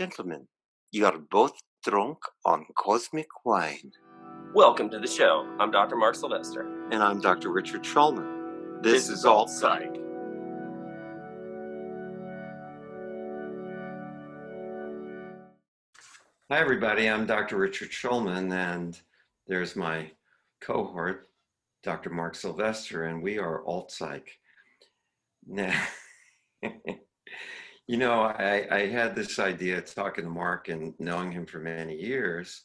Gentlemen, you are both drunk on cosmic wine. Welcome to the show. I'm Dr. Mark Sylvester. And I'm Dr. Richard Schulman. This is Alt Psych. Hi, everybody. I'm Dr. Richard Schulman, and there's my cohort, Dr. Mark Sylvester, and we are Alt Psych. Now, you know, I had this idea talking to Mark and knowing him for many years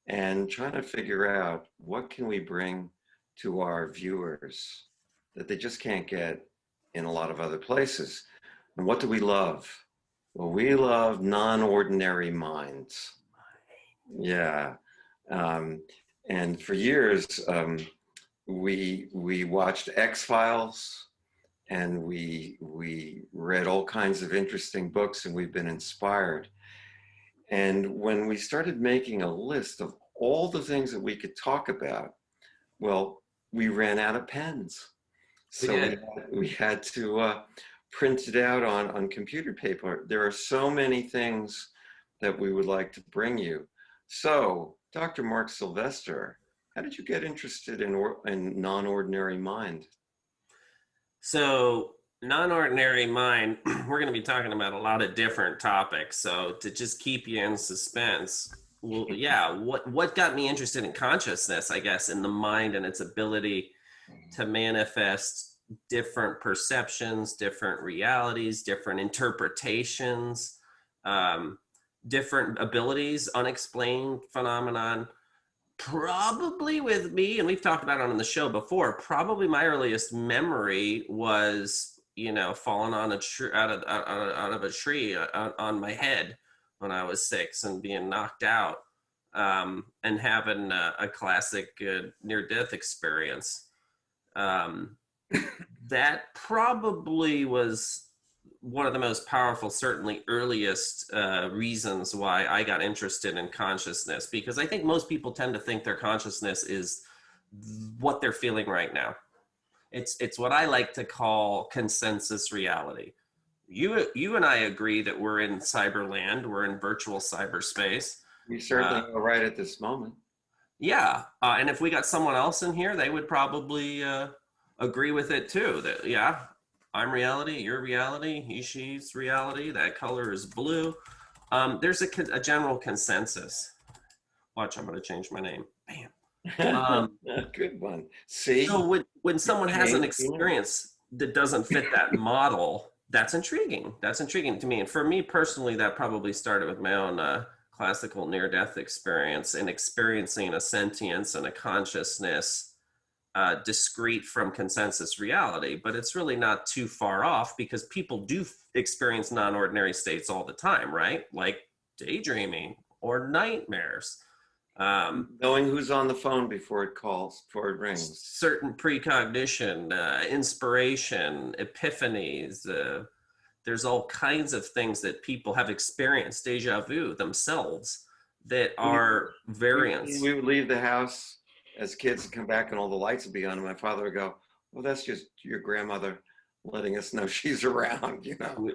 and trying to figure out what can we bring to our viewers that they just can't get in a lot of other places. And what do we love? Well, we love non-ordinary minds. Yeah. And for years, we watched X-Files, and we read all kinds of interesting books, and we've been inspired. And when we started making a list of all the things that we could talk about, well, we ran out of pens. So we had to print it out on computer paper. There are so many things that we would like to bring you. So, Dr. Mark Sylvester, how did you get interested in non-ordinary mind? So, non-ordinary mind, we're going to be talking about a lot of different topics. So, to just keep you in suspense, well, yeah, what got me interested in consciousness, I guess, in the mind and its ability to manifest different perceptions, different realities, different interpretations, different abilities, unexplained phenomenon. Probably with me, and we've talked about it on the show before, probably my earliest memory was, falling on a tree out of a tree on my head when I was 6 and being knocked out, and having a classic near-death experience. That probably was one of the most powerful, certainly earliest reasons why I got interested in consciousness, because I think most people tend to think their consciousness is what they're feeling right now. It's what I like to call consensus reality. You and I agree that we're in cyberland, we're in virtual cyberspace. We certainly are right at this moment. Yeah, and if we got someone else in here, they would probably agree with it too. That I'm reality, you're reality, she's reality, that color is blue. There's a general consensus. Watch, I'm going to change my name. Bam. Good one. See? So when someone has an experience that doesn't fit that model, that's intriguing. That's intriguing to me. And for me personally, that probably started with my own classical near-death experience and experiencing a sentience and a consciousness discrete from consensus reality. But it's really not too far off, because people do experience non-ordinary states all the time, right? Like daydreaming or nightmares. Knowing who's on the phone before it rings. Certain precognition, inspiration, epiphanies. There's all kinds of things that people have experienced, deja vu themselves, that are variants. We would leave the house as kids and come back and all the lights would be on, and my father would go, well, that's just your grandmother letting us know she's around,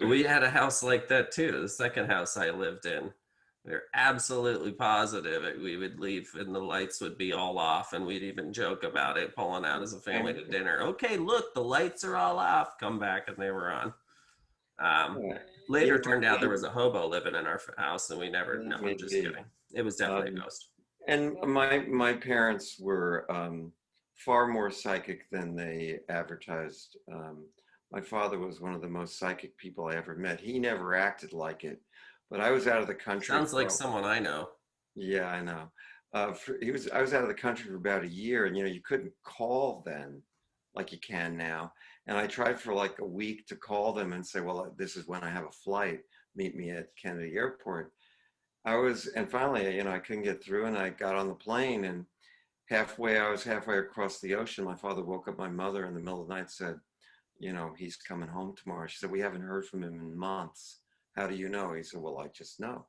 We had a house like that too, the second house I lived in. We were absolutely positive we would leave and the lights would be all off, and we'd even joke about it, pulling out as a family to dinner. Okay, look, the lights are all off, come back, and they were on. Later turned out there was a hobo living in our house, and I'm just kidding. It was definitely a ghost. And my parents were far more psychic than they advertised. My father was one of the most psychic people I ever met. He never acted like it, but I was out of the country. Sounds like someone I know. Yeah, I know. I was out of the country for about a year, and you couldn't call then like you can now. And I tried for like a week to call them and say, well, this is when I have a flight. Meet me at Kennedy Airport. And finally, I couldn't get through, and I got on the plane, and I was halfway across the ocean. My father woke up my mother in the middle of the night and said, he's coming home tomorrow. She said, we haven't heard from him in months. How do you know? He said, well, I just know.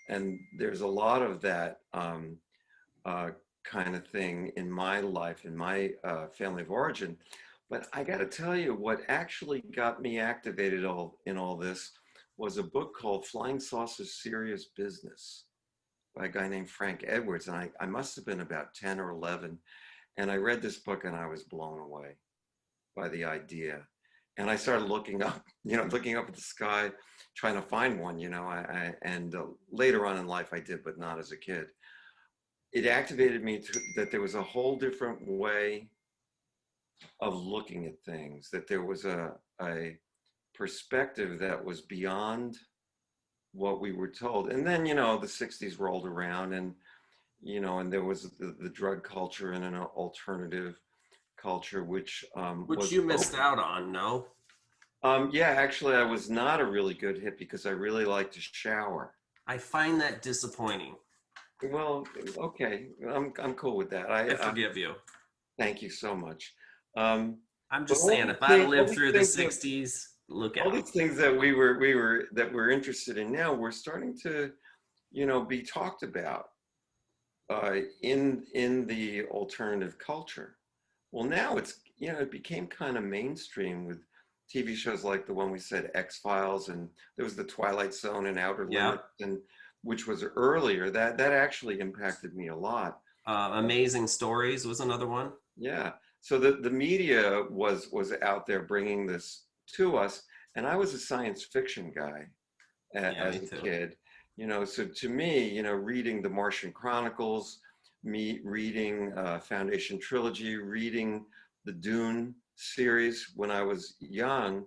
And there's a lot of that kind of thing in my life, in my family of origin. But I got to tell you, what actually got me activated in all this was a book called Flying Saucers Serious Business by a guy named Frank Edwards. And I must have been about 10 or 11. And I read this book and I was blown away by the idea. And I started looking up, looking up at the sky, trying to find one, and later on in life I did, but not as a kid. It activated me that there was a whole different way of looking at things, that there was a perspective that was beyond what we were told. And then, the 60s rolled around and, and there was the drug culture and an alternative culture, which you missed out on, no? Yeah, actually, I was not a really good hit because I really like to shower. I find that disappointing. Well, okay, I'm cool with that. I forgive you. Thank you so much. I'm just saying, if I lived through the '60s, look out. All these things that we're interested in now, we're starting to, be talked about in the alternative culture. Well, now it's, it became kind of mainstream with TV shows like the one we said, X-Files, and there was the Twilight Zone and Outer Limits, and which was earlier. That actually impacted me a lot. Amazing Stories was another one. Yeah. So the media was out there bringing this to us, and I was a science fiction guy as a kid. So to me, reading the Martian Chronicles, me reading Foundation Trilogy, reading the Dune series when I was young,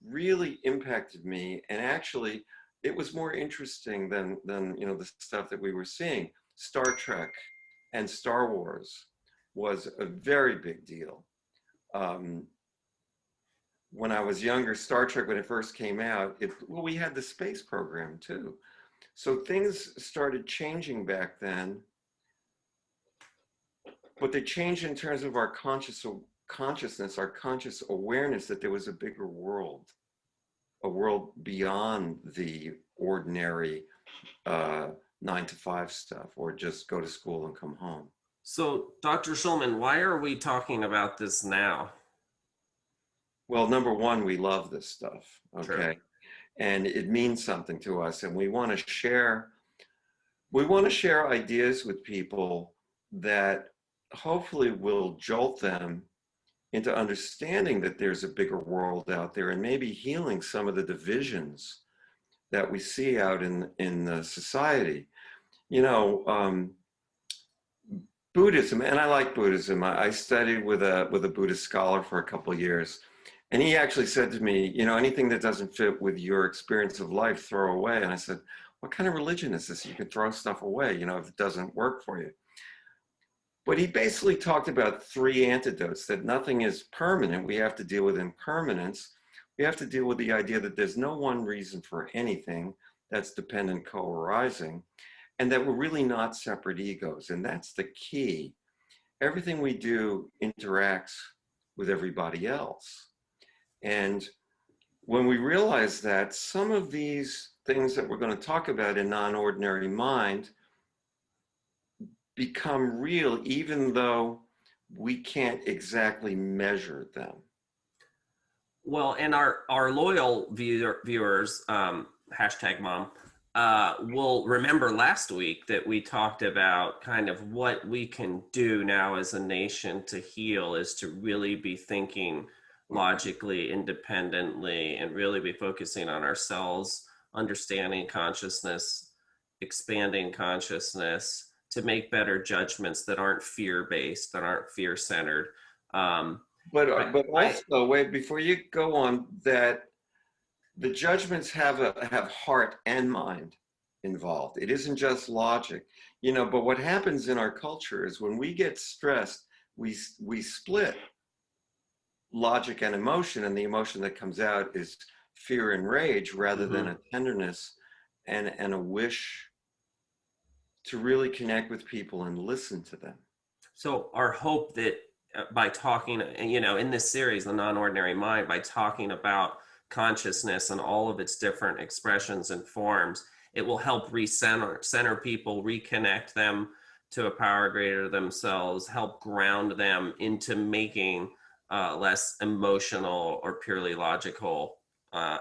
really impacted me. And actually, it was more interesting than the stuff that we were seeing. Star Trek and Star Wars was a very big deal. When I was younger, Star Trek, when it first came out, we had the space program too. So things started changing back then, but they changed in terms of our consciousness, our conscious awareness that there was a bigger world, a world beyond the ordinary 9-to-5 stuff, or just go to school and come home. So, Dr. Schulman, why are we talking about this now? Well, number one, we love this stuff, okay? True. And it means something to us, and we want to share ideas with people that hopefully will jolt them into understanding that there's a bigger world out there, and maybe healing some of the divisions that we see out in the society. Buddhism, and I like Buddhism. I studied with a Buddhist scholar for a couple of years, and he actually said to me, anything that doesn't fit with your experience of life, throw away. And I said, what kind of religion is this? You can throw stuff away, if it doesn't work for you. But he basically talked about 3 antidotes, that nothing is permanent. We have to deal with impermanence. We have to deal with the idea that there's no one reason for anything, that's dependent co-arising, and that we're really not separate egos. And that's the key. Everything we do interacts with everybody else. And when we realize that, some of these things that we're going to talk about in Non-Ordinary Mind become real, even though we can't exactly measure them. Well, and our loyal viewers, hashtag mom, will remember last week that we talked about kind of what we can do now as a nation to heal is to really be thinking logically, independently, and really be focusing on ourselves, understanding consciousness, expanding consciousness, to make better judgments that aren't fear-based, that aren't fear-centered. But also, wait, before you go on, that the judgments have heart and mind involved. It isn't just logic, but what happens in our culture is when we get stressed, we split logic and emotion, and the emotion that comes out is fear and rage rather than a tenderness and a wish to really connect with people and listen to them. So our hope that by talking, in this series, The Non-Ordinary Mind, by talking about consciousness and all of its different expressions and forms, it will help center people, reconnect them to a power greater themselves, help ground them into making less emotional or purely logical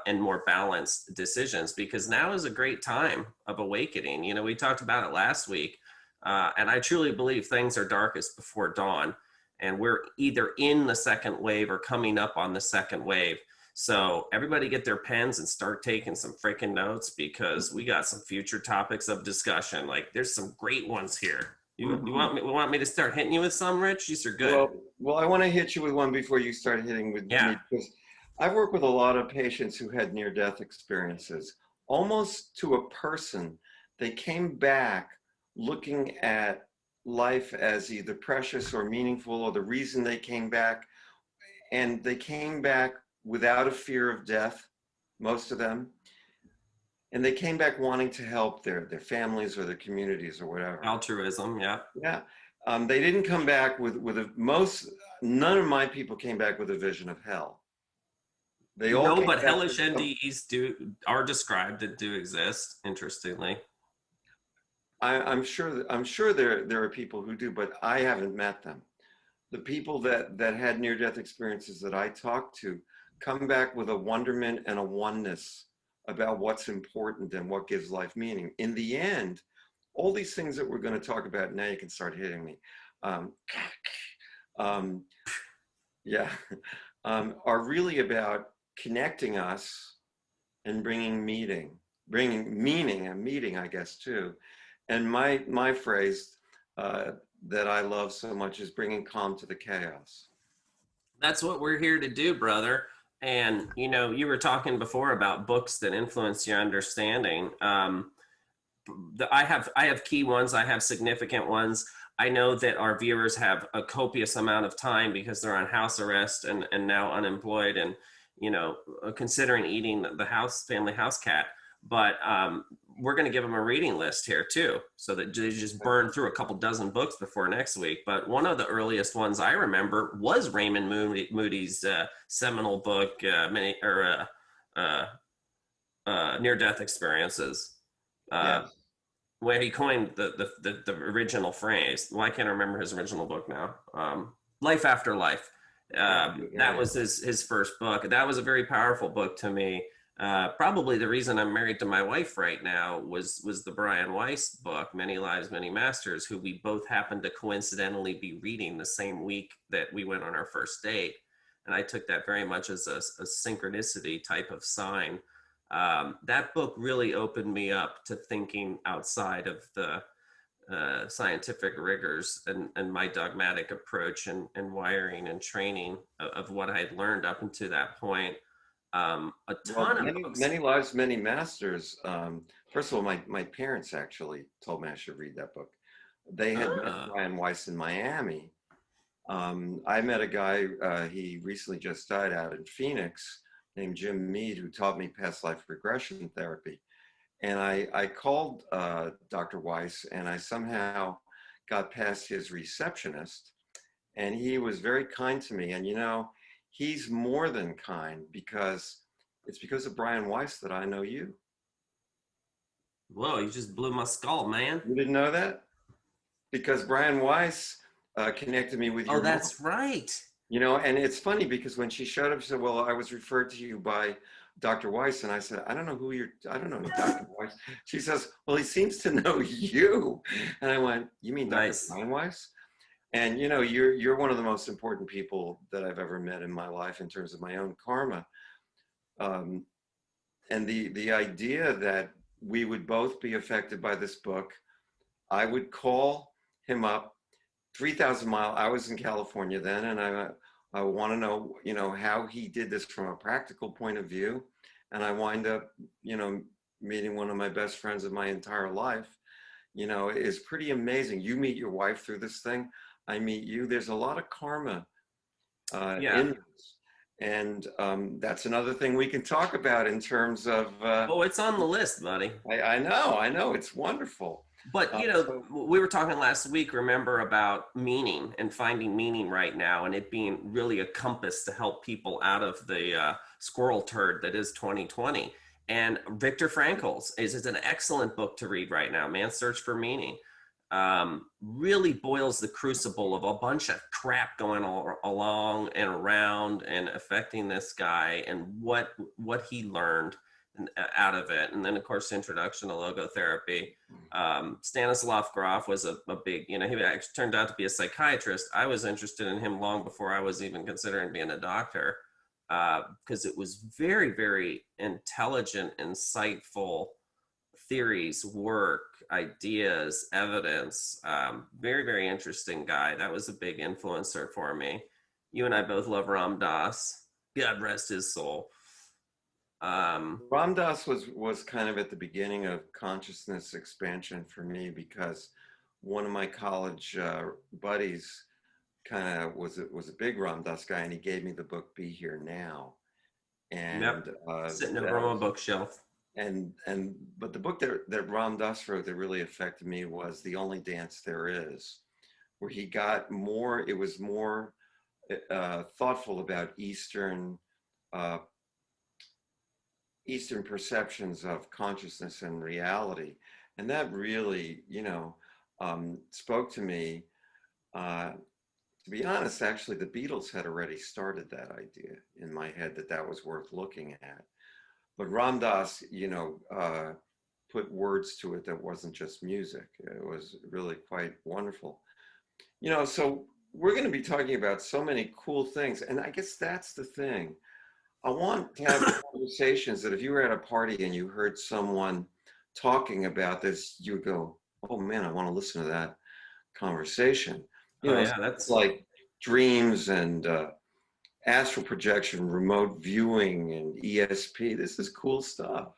and more balanced decisions, because now is a great time of awakening. You know, we talked about it last week, and I truly believe things are darkest before dawn, and we're either in the second wave or coming up on the second wave. So everybody get their pens and start taking some freaking notes, because we got some future topics of discussion. Like, there's some great ones here. You want me to start hitting you with some, Rich? These are good. Well, I want to hit you with one before you start hitting with me, because I've worked with a lot of patients who had near-death experiences. Almost to a person, they came back looking at life as either precious or meaningful, or the reason they came back. And they came back without a fear of death, most of them. And they came back wanting to help their families or their communities or whatever. Altruism, yeah. Yeah. They didn't come back with none of my people came back with a vision of hell. They all but hellish NDEs are described and do exist, interestingly. I'm sure there are people who do, but I haven't met them. The people that had near-death experiences that I talk to come back with a wonderment and a oneness about what's important and what gives life meaning. In the end, all these things that we're going to talk about, now you can start hitting me, are really about connecting us and bringing meaning, and meeting, I guess, too. And my phrase that I love so much is bringing calm to the chaos. That's what we're here to do, brother. And, you know, you were talking before about books that influence your understanding. I have key ones. I have significant ones. I know that our viewers have a copious amount of time because they're on house arrest and now unemployed and, you know, considering eating the family house cat. But we're going to give them a reading list here too, so that they just burn through a couple dozen books before next week. But one of the earliest ones I remember was Raymond Moody's seminal book, Near-Death Experiences, where he coined the original phrase. Well, I can't remember his original book now. Life After Life. That was his first book. That was a very powerful book to me. Probably the reason I'm married to my wife right now was the Brian Weiss book, Many Lives, Many Masters, who we both happened to coincidentally be reading the same week that we went on our first date. And I took that very much as a synchronicity type of sign. That book really opened me up to thinking outside of the scientific rigors and my dogmatic approach and wiring and training of what I had learned up until that point. Many Lives, Many Masters. First of all, my parents actually told me I should read that book. They had met Brian Weiss in Miami. I met a guy, he recently just died out in Phoenix, named Jim Mead, who taught me past life regression therapy. And I called Dr. Weiss, and I somehow got past his receptionist, and he was very kind to me. And, you know, he's more than kind, because it's because of Brian Weiss that I know you. Whoa, you just blew my skull, man. You didn't know that? Because Brian Weiss connected me with your mom. That's right. You know, and it's funny because when she showed up, she said, well, I was referred to you by Dr. Weiss. And I said, I don't know Dr. Weiss. She says, well, he seems to know you. And I went, you mean Dr. Brian Weiss? And, you know, you're one of the most important people that I've ever met in my life in terms of my own karma. And the idea that we would both be affected by this book, I would call him up 3,000 miles. I was in California then, and I want to know, you know, how he did this from a practical point of view. And I wind up, you know, meeting one of my best friends of my entire life. You know, it's pretty amazing. You meet your wife through this thing. I meet you. There's a lot of karma in this. And that's another thing we can talk about in terms of... oh, it's on the list, buddy. I know. It's wonderful. But, you know, we were talking last week, remember, about meaning and finding meaning right now, and it being really a compass to help people out of the squirrel turd that is 2020. And Viktor Frankl's is an excellent book to read right now, Man's Search for Meaning. really boils the crucible of a bunch of crap going along and around and affecting this guy, and what he learned out of it. And then of course introduction to logotherapy. Stanislav Grof was a big, he actually turned out to be a psychiatrist. I was interested in him long before I was even considering being a doctor, because it was very, very intelligent, insightful theories, work, ideas, evidence. Very, very interesting guy. That was a big influencer for me. You and I both love Ram Dass. God rest his soul. Ram Dass was kind of at the beginning of consciousness expansion for me, because one of my college buddies kind of was a big Ram Dass guy, and he gave me the book Be Here Now. And yep. Sitting over on my bookshelf. But the book that Ram Dass wrote that really affected me was The Only Dance There Is, where he got more, it was more thoughtful about Eastern perceptions of consciousness and reality. And that really, spoke to me. To be honest, actually, the Beatles had already started that idea in my head, that was worth looking at. But Ram Dass, put words to it that wasn't just music. It was really quite wonderful. So we're going to be talking about so many cool things. And I guess that's the thing. I want to have conversations that if you were at a party and you heard someone talking about this, you would go, oh man, I want to listen to that conversation. That's like dreams and astral projection, remote viewing, and ESP. This is cool stuff.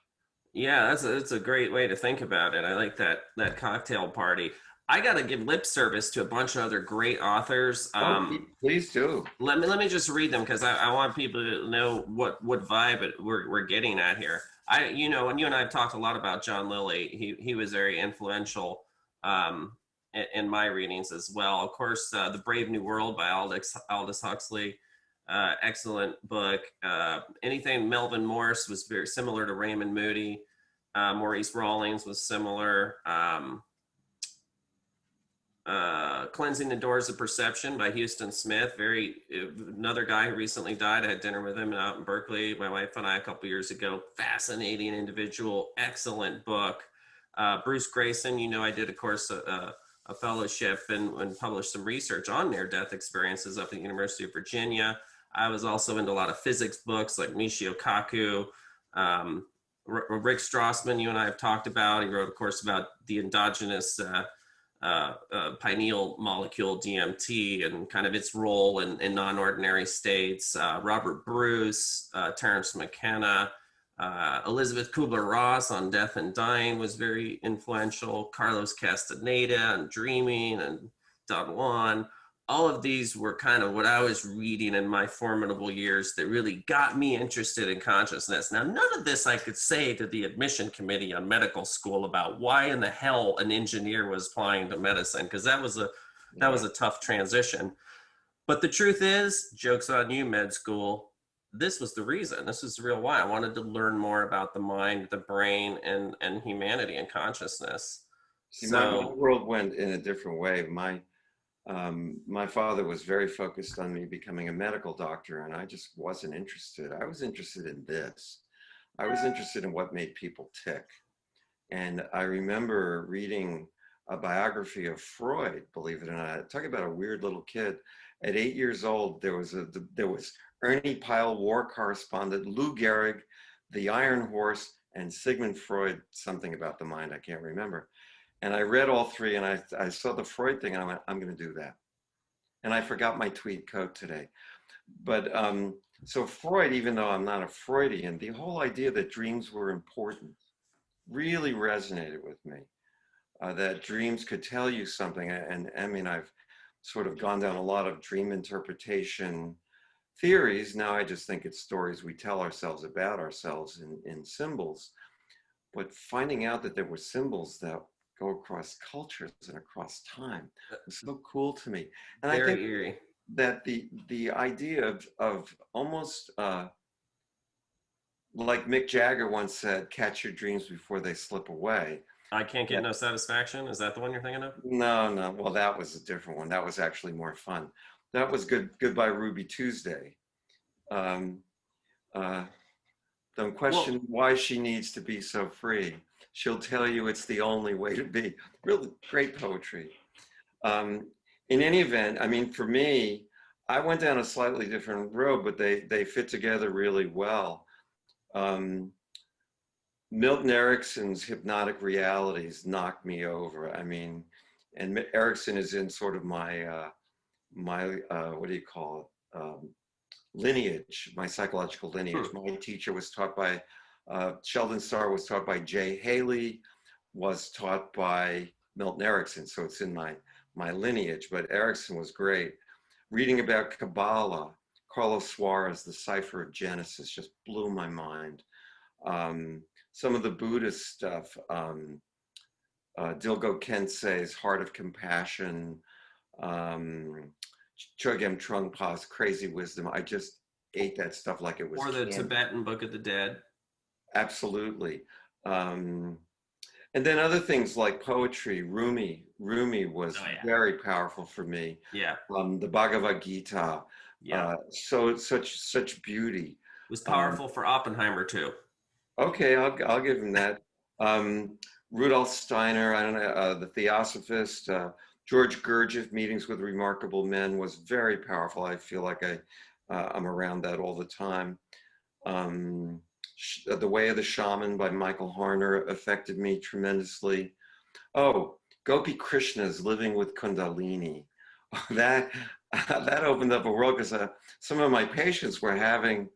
Yeah, that's a great way to think about it. I like that cocktail party. I got to give lip service to a bunch of other great authors. Please do. Let me just read them, because I want people to know what vibe we're getting at here. And you and I have talked a lot about John Lilly. He was very influential in my readings as well. Of course, The Brave New World by Aldous Huxley. Excellent book. Anything Melvin Morse was very similar to Raymond Moody. Maurice Rawlings was similar. Cleansing the Doors of Perception by Houston Smith. Another guy who recently died. I had dinner with him out in Berkeley, my wife and I, a couple years ago. Fascinating individual. Excellent book. Bruce Grayson, I did, of course, a fellowship and published some research on near-death experiences up at the University of Virginia. I was also into a lot of physics books like Michio Kaku. Rick Strassman, you and I have talked about. He wrote, of course, about the endogenous pineal molecule DMT and kind of its role in non-ordinary states. Robert Bruce, Terence McKenna, Elizabeth Kubler-Ross on Death and Dying was very influential. Carlos Castaneda on Dreaming, and Don Juan. All of these were kind of what I was reading in my formidable years that really got me interested in consciousness. Now, none of this I could say to the admission committee on medical school about why in the hell an engineer was applying to medicine, because that was a tough transition. But the truth is, joke's on you, med school, this was the reason. This was the real why. I wanted to learn more about the mind, the brain, and humanity and consciousness. See, my world went in a different way. My father was very focused on me becoming a medical doctor, and I just wasn't interested. I was interested in this. I was interested in what made people tick. And I remember reading a biography of Freud, believe it or not. Talk about a weird little kid. At 8 years old, there was Ernie Pyle, war correspondent, Lou Gehrig, The Iron Horse, and Sigmund Freud, something about the mind, I can't remember. And I read all three, and I saw the Freud thing, and I went, I'm going to do that. And I forgot my tweed coat today. But so Freud, even though I'm not a Freudian, the whole idea that dreams were important really resonated with me. That dreams could tell you something. And I mean, I've sort of gone down a lot of dream interpretation theories. Now I just think it's stories we tell ourselves about ourselves in symbols. But finding out that there were symbols that go across cultures and across time was so cool to me. And I think eerie. That the idea of almost like Mick Jagger once said, catch your dreams before they slip away. I can't get no satisfaction. Is that the one you're thinking of? No, no. Well, that was a different one. That was actually more fun. That was good. Goodbye, Ruby Tuesday. Um, uh, don't question Well, why she needs to be so free. She'll tell you it's the only way to be. Really great poetry. Um, in any event, I mean, for me, I went down a slightly different road, but they fit together really well. Um, Milton Erickson's hypnotic realities knocked me over. I mean, and Erickson is in sort of my what do you call it? Lineage, my psychological lineage. My teacher was taught by Sheldon Starr, was taught by Jay Haley, was taught by Milton Erickson. So it's in my lineage. But Erickson was great. Reading about Kabbalah, Carlos Suarez, The Cipher of Genesis, just blew my mind. Some of the Buddhist stuff, Dilgo Kensei's Heart of Compassion, Chogyam Trungpa's Crazy Wisdom. I just ate that stuff like it was or the candy. Tibetan Book of the Dead. Absolutely. And then other things like poetry. Rumi was very powerful for me. Yeah. The Bhagavad Gita. Yeah. So such beauty. It was powerful for Oppenheimer too. Okay, I'll give him that. Rudolf Steiner, I don't know, the Theosophist, George Gurdjieff, Meetings with Remarkable Men, was very powerful. I feel like I'm around that all the time. The Way of the Shaman by Michael Harner affected me tremendously. Oh, Gopi Krishna's Living with Kundalini. That opened up a world, because some of my patients were having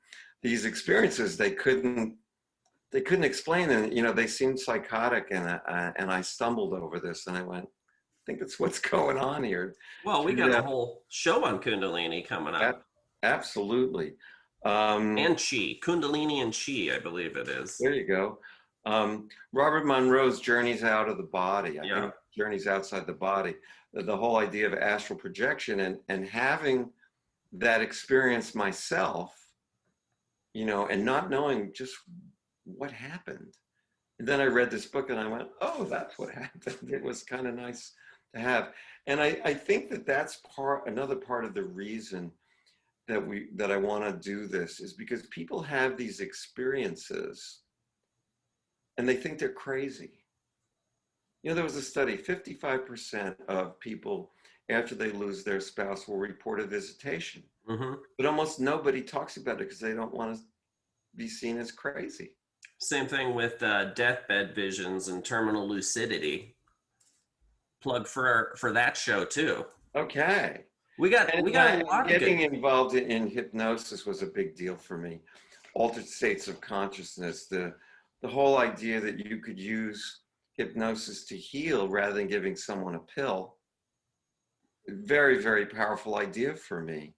these experiences they couldn't explain, and they seemed psychotic, and I stumbled over this, and I went, I think that's what's going on here. Well, we got a whole show on Kundalini coming up. Absolutely. And Chi, Kundalini and Chi, I believe it is. There you go. Robert Monroe's Journeys Out of the Body. I think Journeys Outside the Body. The whole idea of astral projection and having that experience myself, and not knowing just what happened. And then I read this book and I went, oh, that's what happened. It was kind of nice to have. And I think that's another part of the reason that I want to do this, is because people have these experiences and they think they're crazy. There was a study, 55% of people after they lose their spouse will report a visitation. Mm-hmm. But almost nobody talks about it because they don't want to be seen as crazy. Same thing with deathbed visions and terminal lucidity. Plug for that show too. Okay. We got a lot getting involved in hypnosis was a big deal for me. Altered states of consciousness, the whole idea that you could use hypnosis to heal rather than giving someone a pill. Very, very powerful idea for me.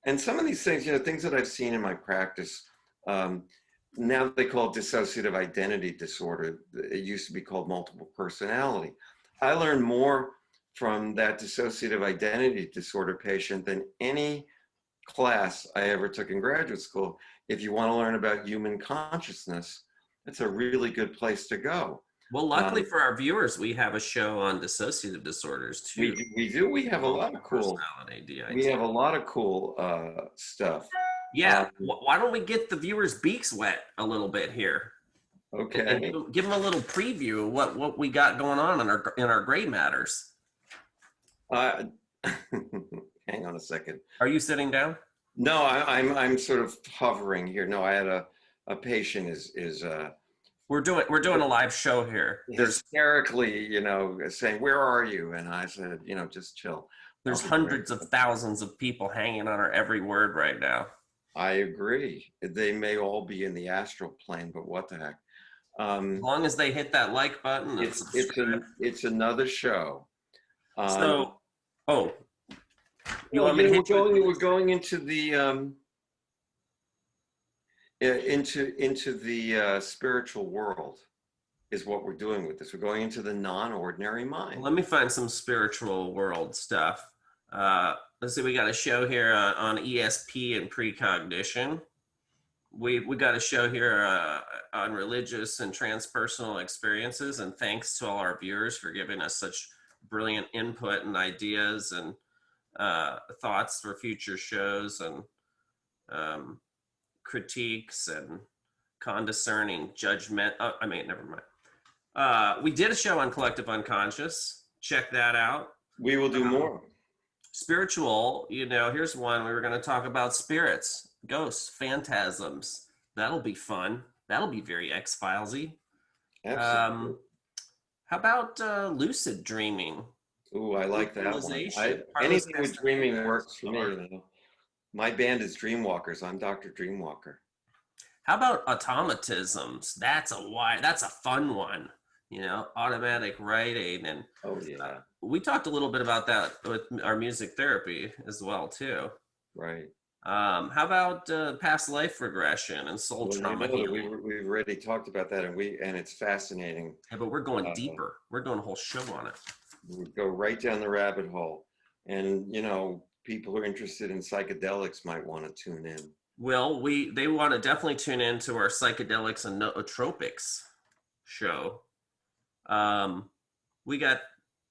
And some of these things, things that I've seen in my practice, now they call it dissociative identity disorder. It used to be called multiple personality. I learned more from that dissociative identity disorder patient than any class I ever took in graduate school. If you want to learn about human consciousness, it's a really good place to go. Well, luckily for our viewers, we have a show on dissociative disorders too. We do. We have a lot of cool. We have a lot of cool stuff. Yeah. Why don't we get the viewers' beaks wet a little bit here? Okay. And give them a little preview of what we got going on in our gray matters. Hang on a second. Are you sitting down? No, I'm sort of hovering here. No, I had a patient is we're doing a live show here. Hysterically, saying, "Where are you?" And I said, just chill. There's hundreds of thousands of people hanging on our every word right now. I agree. They may all be in the astral plane, but what the heck? As long as they hit that like button. It's another show. You want me to we're going into the into the spiritual world is what we're doing with this. We're going into the non-ordinary mind. Let me find some spiritual world stuff. Let's see, we got a show here on ESP and precognition. we got a show here on religious and transpersonal experiences, and thanks to all our viewers for giving us such brilliant input and ideas and thoughts for future shows and critiques and condescending judgment. Never mind. We did a show on collective unconscious. Check that out. We will do more. Spiritual, here's one. We were going to talk about spirits, ghosts, phantasms. That'll be fun. That'll be very X-Filesy. Absolutely. How about lucid dreaming? Ooh, I like that one. Anything with dreaming works for me. My band is Dreamwalkers. I'm Dr. Dreamwalker. How about automatisms? That's a fun one. Automatic writing, and we talked a little bit about that with our music therapy as well too. Right. How about past life regression and soul trauma healing? We've already talked about that, and it's fascinating. Yeah, but we're going deeper. We're doing a whole show on it. We go right down the rabbit hole, and people who are interested in psychedelics might want to tune in. Well, they want to definitely tune in to our psychedelics and nootropics show. We got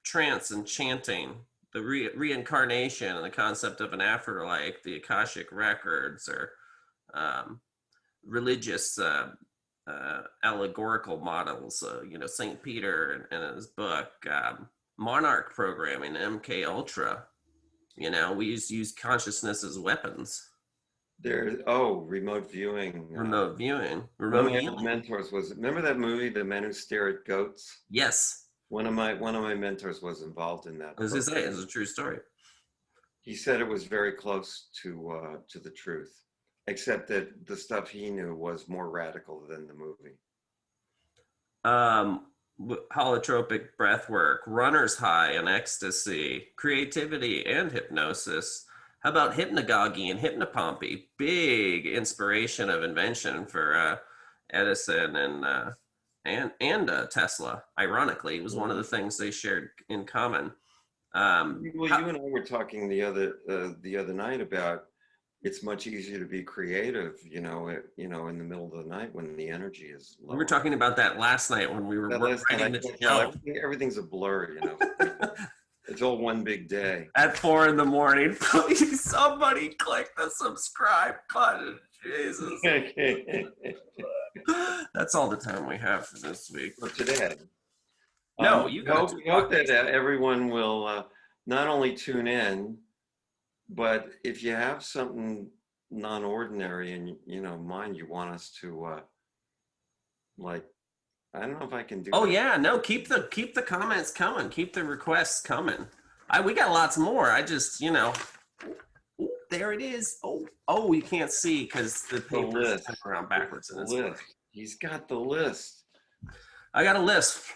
trance and chanting, the reincarnation and the concept of an afterlife, the Akashic records, or religious allegorical models. St. Peter in his book, monarch programming, MK Ultra. We use consciousness as weapons. Remote viewing. Remote viewing. Mentors remember that movie, The Men Who Stare at Goats? Yes. One of my mentors was involved in that. As I say, it's a true story. He said it was very close to the truth, except that the stuff he knew was more radical than the movie. Holotropic breath work, runner's high and ecstasy, creativity and hypnosis. How about hypnagogy and hypnopompy? Big inspiration of invention for Edison and Tesla. Ironically, it was one of the things they shared in common. You and I were talking the other night about it's much easier to be creative, in the middle of the night when the energy is low. We were talking about that last night when we were writing the show. Everything's a blur, It's all one big day. At 4 a.m, please somebody click the subscribe button. Jesus. That's all the time we have for this week. For today. No, we hope that everyone will not only tune in, but if you have something non-ordinary in mind, you want us to I don't know if I can do that. Yeah, no, keep the comments coming, keep the requests coming. We got lots more. I just, there it is. You can't see because the paper's around backwards. And list. He's got the list. I got a list.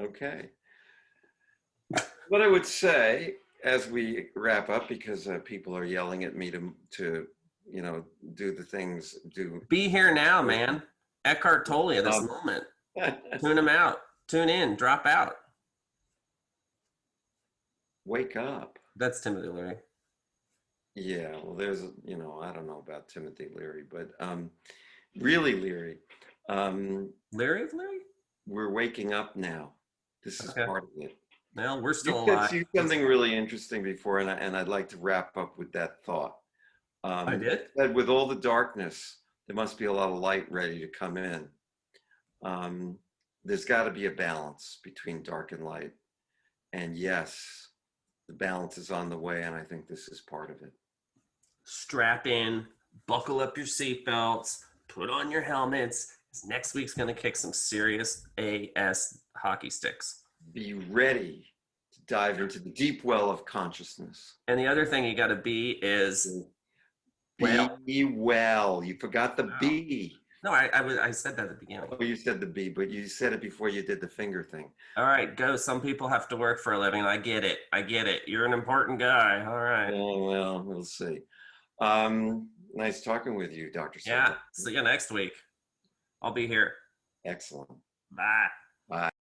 Okay. What I would say as we wrap up, because people are yelling at me to do the things. Be here now, man. Eckhart Tolle at this moment. Tune him out. Tune in. Drop out. Wake up. That's Timothy Leary. Yeah, well, there's, I don't know about Timothy Leary, but really Leary. Leary of Leary? We're waking up now. This is part of it. Well, we're still alive. You said something really interesting before, and I'd like to wrap up with that thought. I did? That with all the darkness, there must be a lot of light ready to come in. There's got to be a balance between dark and light. And yes, the balance is on the way, and I think this is part of it. Strap in, buckle up your seatbelts, put on your helmets. Next week's going to kick some serious AS hockey sticks. Be ready to dive into the deep well of consciousness. And the other thing you got to be is be well. You forgot the B. No, I said that at the beginning. Oh, you said the B, but you said it before you did the finger thing. All right, go. Some people have to work for a living. I get it. You're an important guy. All right. Oh, well, we'll see. Nice talking with you, Dr. Yeah. See you next week. I'll be here. Excellent. Bye. Bye.